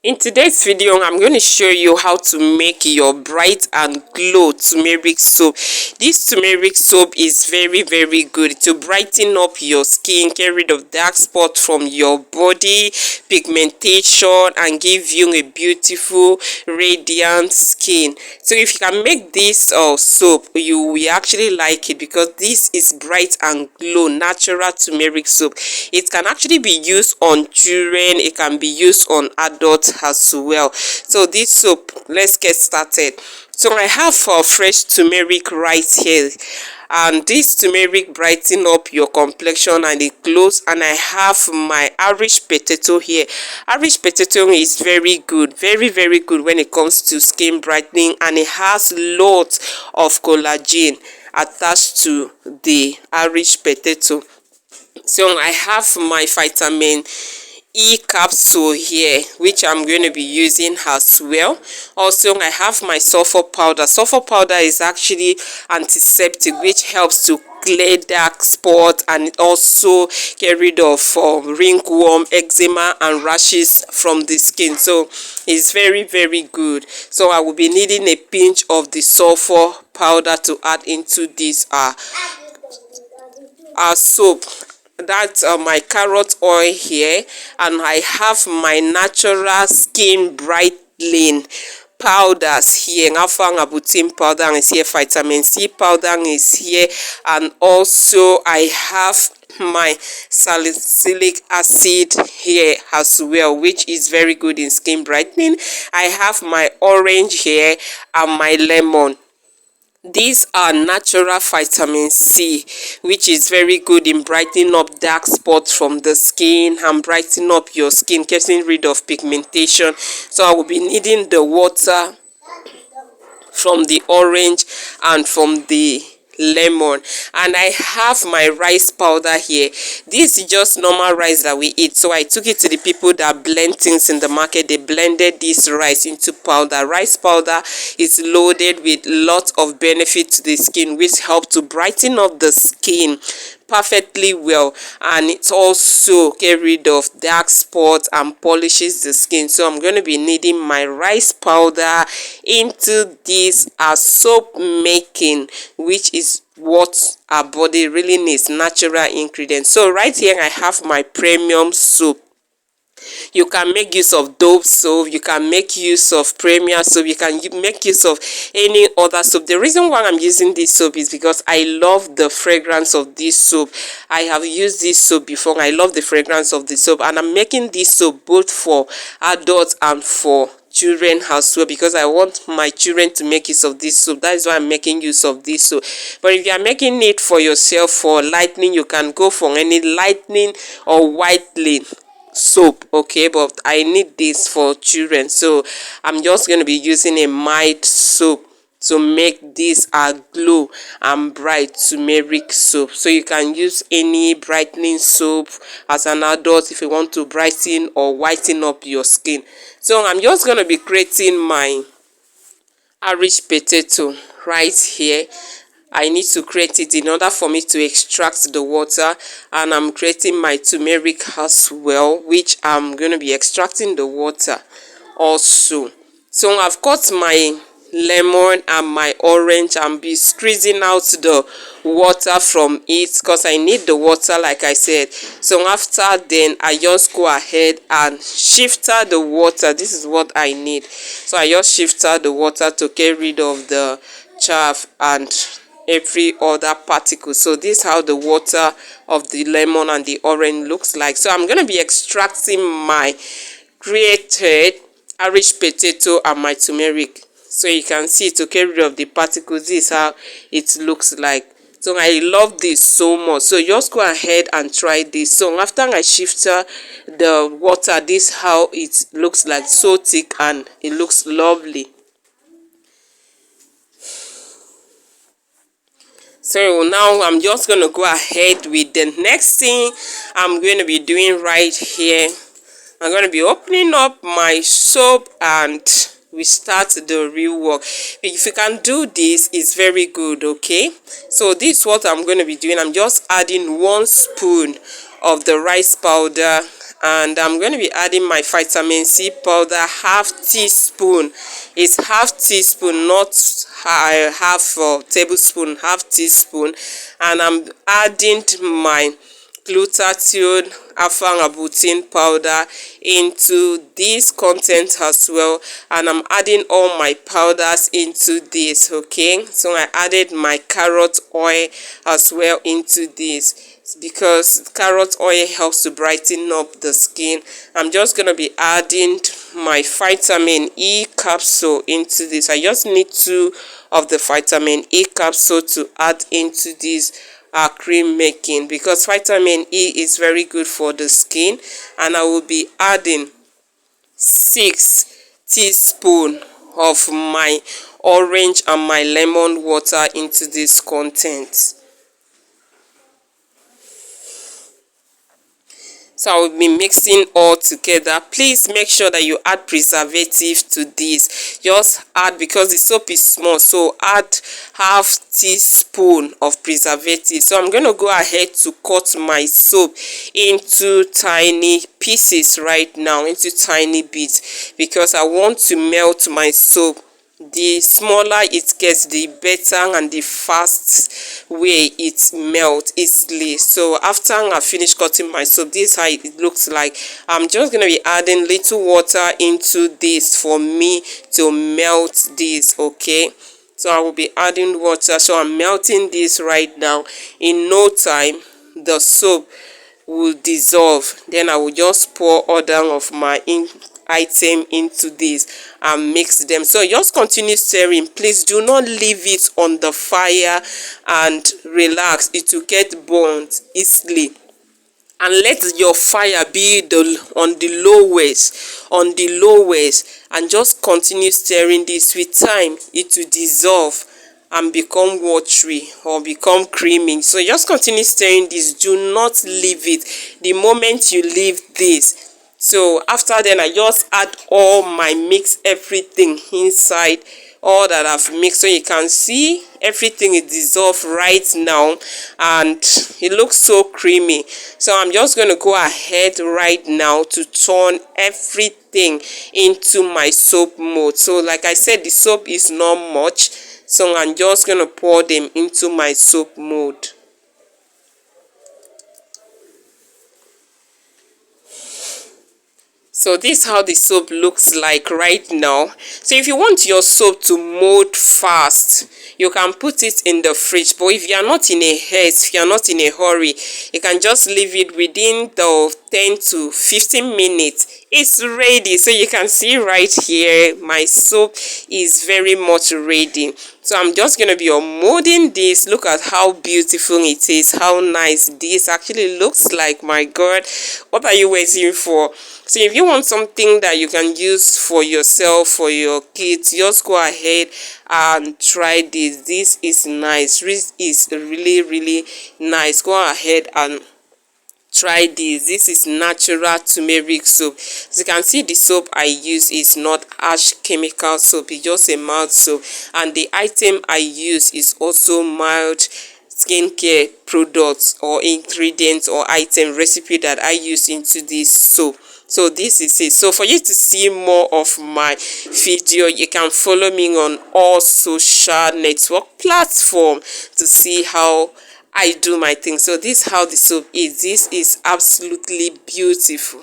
In today's video, I'm going to show you how to make your bright and glow turmeric soap. This turmeric soap is very good to brighten up your skin, get rid of dark spots from your body, pigmentation, and give you a beautiful radiant skin. So if you can make this soap, you will actually like it because this is bright and glow natural turmeric soap. It can actually be used on children, it can be used on adults as well. So this soap, let's get started. So I have fresh turmeric right here, and this turmeric brighten up your complexion and it glows. And I have my Irish potato here. Irish potato is very good, very good when it comes to skin brightening, and it has lots of collagen attached to the Irish potato. So I have my vitamin E capsule here, which I'm going to be using as well. Also, I have my sulfur powder. Sulfur powder is actually antiseptic, which helps to clear dark spot, and it also get rid of ringworm, eczema, and rashes from the skin. So it's very good. So I will be needing a pinch of the sulfur powder to add into this soap. That's my carrot oil here, and I have my natural skin brightening powders here. Ngabutin powder is here, vitamin C powder is here, and also I have my salicylic acid here as well, which is very good in skin brightening. I have my orange here and my lemon. These are natural vitamin C, which is very good in brightening up dark spots from the skin and brightening up your skin, getting rid of pigmentation. So I will be needing the water from the orange and from the lemon, and I have my rice powder here. This is just normal rice that we eat, so I took it to the people that blend things in the market. They blended this rice into powder. Rice powder is loaded with lots of benefit to the skin, which help to brighten up the skin perfectly well, and it also get rid of dark spots and polishes the skin. So I'm going to be needing my rice powder into this soap making, which is what our body really needs, natural ingredients. So right here I have my premium soap. You can make use of Dove soap, you can make use of Premier soap, you can make use of any other soap. The reason why I'm using this soap is because I love the fragrance of this soap. I have used this soap before. I love the fragrance of the soap, and I'm making this soap both for adults and for children as well, because I want my children to make use of this soap. That is why I'm making use of this soap. But if you are making it for yourself for lightening, you can go for any lightening or whitening soap, okay? But I need this for children, so I'm just going to be using a mild soap to make this glow and bright turmeric soap. So you can use any brightening soap as an adult if you want to brighten or whiten up your skin. So I'm just going to be creating my Irish potato right here. I need to create it in order for me to extract the water, and I'm creating my turmeric as well, which I'm going to be extracting the water also. So I've got my lemon and my orange and be squeezing out the water from it because I need the water, like I said. So after then I just go ahead and shifter the water. This is what I need. So I just shifter the water to get rid of the chaff and every other particle. So this is how the water of the lemon and the orange looks like. So I'm going to be extracting my created Irish potato and my turmeric. So you can see, to get rid of the particles, this is how it looks like. So I love this so much. So just go ahead and try this. So after I shifter the water, this is how it looks like, so thick and it looks lovely. So now I'm just going to go ahead with the next thing I'm going to be doing right here. I'm going to be opening up my soap and we start the real work. If you can do this, it's very good, okay? So this is what I'm going to be doing. I'm just adding 1 spoon of the rice powder And I'm going to be adding my vitamin C powder, half teaspoon. It's half teaspoon, not half tablespoon, half teaspoon. And I'm adding my glutathione alpha-arbutin powder into this content as well, and I'm adding all my powders into this. Okay, so I added my carrot oil as well into this because carrot oil helps to brighten up the skin. I'm just going to be adding my vitamin E capsule into this. I just need 2 of the vitamin E capsule to add into this cream making, because vitamin E is very good for the skin. And I will be adding 6 teaspoons of my orange and my lemon water into this content. So I will be mixing all together. Please make sure that you add preservative to this. Just add, because the soap is small, so add half teaspoon of preservative. So I'm going to go ahead to cut my soap into tiny pieces right now, into tiny bits, because I want to melt my soap. The smaller it gets, the better and the fast way it melts easily. So after I finish cutting my soap, this is how it looks like. I'm just going to be adding little water into this for me to melt this. Okay, so I will be adding water. So I'm melting this right now. In no time the soap will dissolve. Then I will just pour all down of my item into this and mix them. So just continue stirring. Please do not leave it on the fire and relax. It will get burnt easily. And let your fire be on the lowest, and just continue stirring this. With time it will dissolve and become watery or become creamy. So just continue stirring this. Do not leave it. The moment you leave this, so after then I just add all my mix, everything inside, all that I've mixed. So you can see everything is dissolved right now and it looks so creamy. So I'm just going to go ahead right now to turn everything into my soap mode. So like I said, the soap is not much, so I'm just going to pour them into my soap mode. So this is how the soap looks like right now. So if you want your soap to mold fast, you can put it in the fridge. But if you are not in a haste, if you are not in a hurry, you can just leave it within the 10 to 15 minutes. It's ready. So you can see right here, my soap is very much ready. So I'm just going to be unmolding this. Look at how beautiful it is, how nice this actually looks like. My God, what are you waiting for? So if you want something that you can use for yourself, for your kids, just go ahead and try this. This is nice. This is really nice. Go ahead and try this. This is natural turmeric soap. As you can see, the soap I use is not harsh chemical soap. It's just a mild soap, and the item I use is also mild skincare products or ingredients or item recipe that I use into this soap. So this is it. So for you to see more of my video, you can follow me on all social network platforms to see how I do my thing. So this is how the soap is. This is absolutely beautiful.